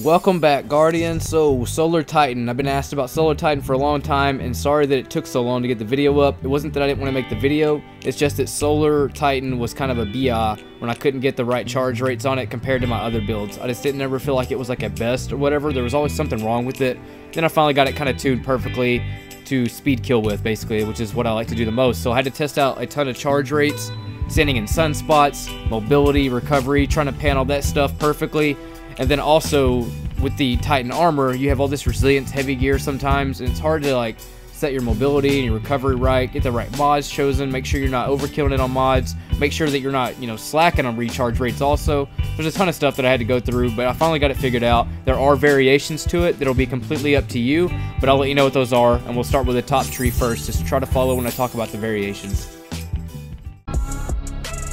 Welcome back, Guardians. So, Solar Titan. I've been asked about Solar Titan for a long time, and sorry that it took so long to get the video up. It wasn't that I didn't want to make the video, it's just that Solar Titan was kind of a BI when I couldn't get the right charge rates on it compared to my other builds. I just didn't ever feel like it was like a best or whatever. There was always something wrong with it. Then I finally got it kind of tuned perfectly to speed kill with, basically, which is what I like to do the most. So I had to test out a ton of charge rates, standing in sunspots, mobility, recovery, trying to pan all that stuff perfectly. And then also with the Titan armor, you have all this resilience heavy gear sometimes, and it's hard to like set your mobility and your recovery right, get the right mods chosen, make sure you're not overkilling it on mods, make sure that you're not, slacking on recharge rates also. There's a ton of stuff that I had to go through, but I finally got it figured out. There are variations to it that'll be completely up to you, but I'll let you know what those are, and we'll start with the top tree first. Just try to follow when I talk about the variations.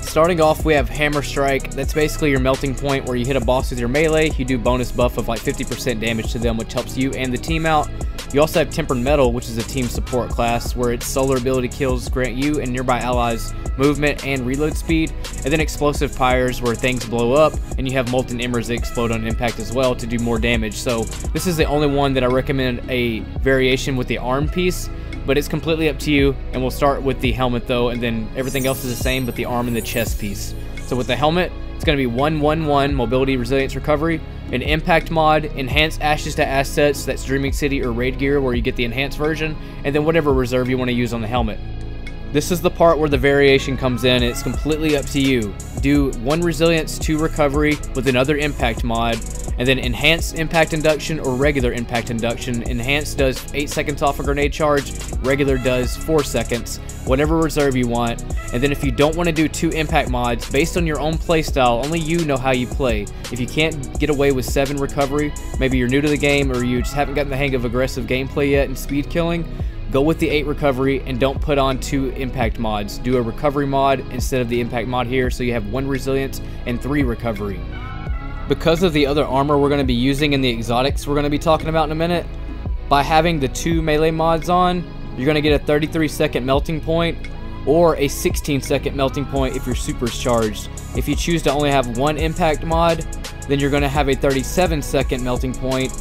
Starting off, we have Hammer Strike. That's basically your melting point where you hit a boss with your melee, you do bonus buff of like 50% damage to them, which helps you and the team out. You also have Tempered Metal, which is a team support class where its solar ability kills grant you and nearby allies movement and reload speed. And then Explosive Pyres, where things blow up, and you have Molten Embers that explode on impact as well to do more damage. So this is the only one that I recommend a variation with the arm piece, but it's completely up to you. And we'll start with the helmet though, and then everything else is the same but the arm and the chest piece. So with the helmet, it's going to be 1-1-1 mobility, resilience, recovery, an impact mod, enhanced ashes to assets, that's Dreaming City or Raid Gear where you get the enhanced version, and then whatever reserve you want to use on the helmet. This is the part where the variation comes in. It's completely up to you. Do 1 resilience, 2 recovery with another impact mod, and then enhanced impact induction or regular impact induction. Enhanced does 8 seconds off a grenade charge, regular does 4 seconds, whatever reserve you want. And then if you don't want to do 2 impact mods, based on your own playstyle, only you know how you play. If you can't get away with 7 recovery, maybe you're new to the game or you just haven't gotten the hang of aggressive gameplay yet and speed killing, go with the 8 recovery and don't put on 2 impact mods. Do a recovery mod instead of the impact mod here, so you have 1 resilience and 3 recovery. Because of the other armor we're going to be using and the exotics we're going to be talking about in a minute, by having the 2 melee mods on, you're going to get a 33-second melting point or a 16-second melting point if your super is charged. If you choose to only have 1 impact mod, then you're going to have a 37-second melting point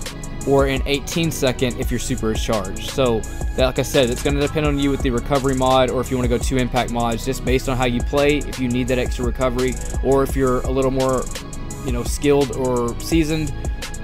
or an 18-second if your super is charged. So, like I said, it's going to depend on you with the recovery mod, or if you want to go 2 impact mods, just based on how you play, if you need that extra recovery, or if you're a little more skilled or seasoned,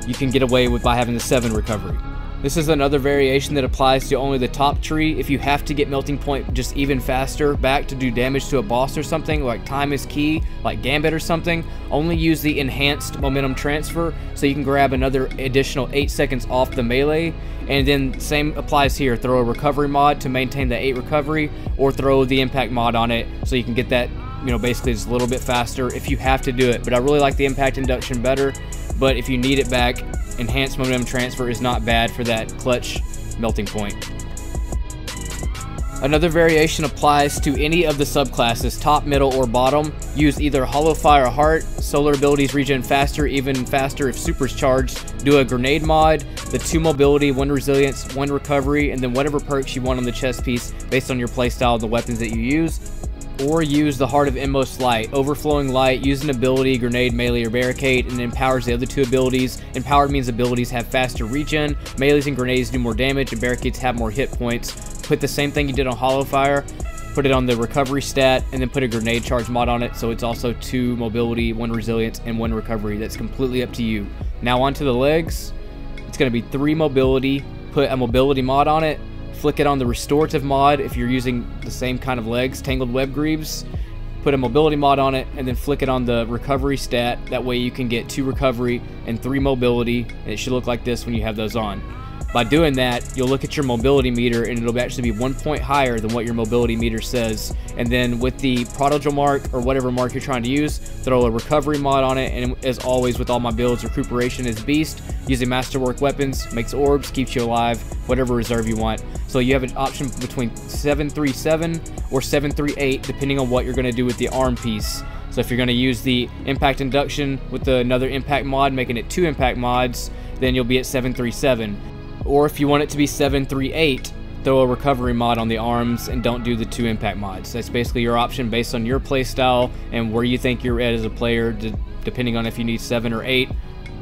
you can get away with by having the 7 recovery. This is another variation that applies to only the top tree. If you have to get melting point just even faster back to do damage to a boss or something, like time is key, like Gambit or something, only use the enhanced momentum transfer, so you can grab another additional 8 seconds off the melee. And then same applies here, throw a recovery mod to maintain the 8 recovery, or throw the impact mod on it so you can get that basically just a little bit faster if you have to do it. But I really like the impact induction better, but if you need it back, enhanced momentum transfer is not bad for that clutch melting point. Another variation applies to any of the subclasses, top, middle, or bottom. Use either Hollow Fire Heart, solar abilities regen faster, even faster if super's charged. Do a grenade mod, the 2 mobility, 1 resilience, 1 recovery, and then whatever perks you want on the chest piece based on your playstyle and the weapons that you use. Or use the Heart of Inmost Light. Overflowing Light, use an ability, grenade, melee, or barricade, and empowers the other 2 abilities. Empowered means abilities have faster regen, melees and grenades do more damage, and barricades have more hit points. Put the same thing you did on Hollow Fire, put it on the recovery stat, and then put a grenade charge mod on it, so it's also 2 mobility, 1 resilience, and 1 recovery. That's completely up to you. Now onto the legs. It's going to be 3 mobility, put a mobility mod on it, flick it on the restorative mod if you're using the same kind of legs, Tangled Web Greaves, put a mobility mod on it, and then flick it on the recovery stat. That way you can get 2 recovery and 3 mobility, and it should look like this when you have those on. By doing that, you'll look at your mobility meter and it'll actually be 1 point higher than what your mobility meter says. And then with the prodigal mark or whatever mark you're trying to use, throw a recovery mod on it. And as always with all my builds, recuperation is beast. Using masterwork weapons, makes orbs, keeps you alive, whatever reserve you want. So you have an option between 737 or 738 depending on what you're going to do with the arm piece. So if you're going to use the impact induction with another impact mod, making it 2 impact mods, then you'll be at 737. Or if you want it to be 738, throw a recovery mod on the arms and don't do the 2 impact mods. That's basically your option based on your playstyle and where you think you're at as a player, depending on if you need 7 or 8.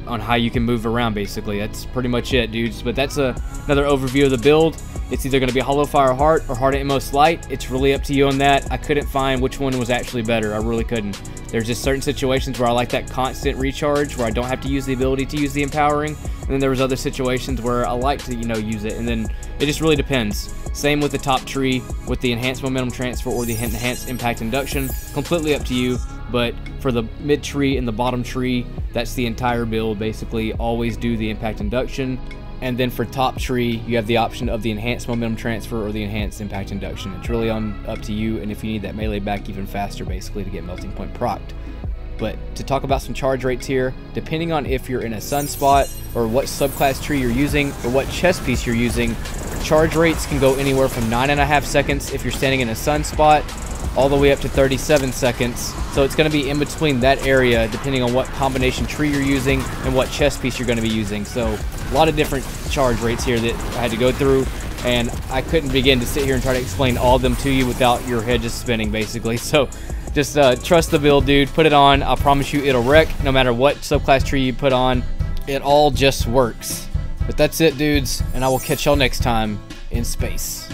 on how you can move around. Basically, that's pretty much it, dudes. But that's another overview of the build. It's either going to be Hollow Fire Heart or Heart Atmos Light. It's really up to you on that. I couldn't find which one was actually better. I really couldn't. There's just certain situations where I like that constant recharge, where I don't have to use the ability to use the empowering. And then there was other situations where I like to, use it. And then it just really depends. Same with the top tree, with the enhanced momentum transfer or the enhanced impact induction. Completely up to you. But for the mid tree and the bottom tree, that's the entire build. Basically, always do the impact induction. And then for top tree, you have the option of the enhanced momentum transfer or the enhanced impact induction. It's really up to you, and if you need that melee back even faster, basically, to get melting point procced. But to talk about some charge rates here, depending on if you're in a sunspot or what subclass tree you're using or what chest piece you're using, charge rates can go anywhere from 9.5 seconds if you're standing in a sunspot, all the way up to 37 seconds. So it's going to be in between that area depending on what combination tree you're using and what chest piece you're going to be using. So a lot of different charge rates here that I had to go through, and I couldn't begin to sit here and try to explain all of them to you without your head just spinning, basically. So just trust the build, dude. Put it on. I promise you it'll wreck no matter what subclass tree you put on. It all just works. But that's it, dudes, and I will catch y'all next time in space.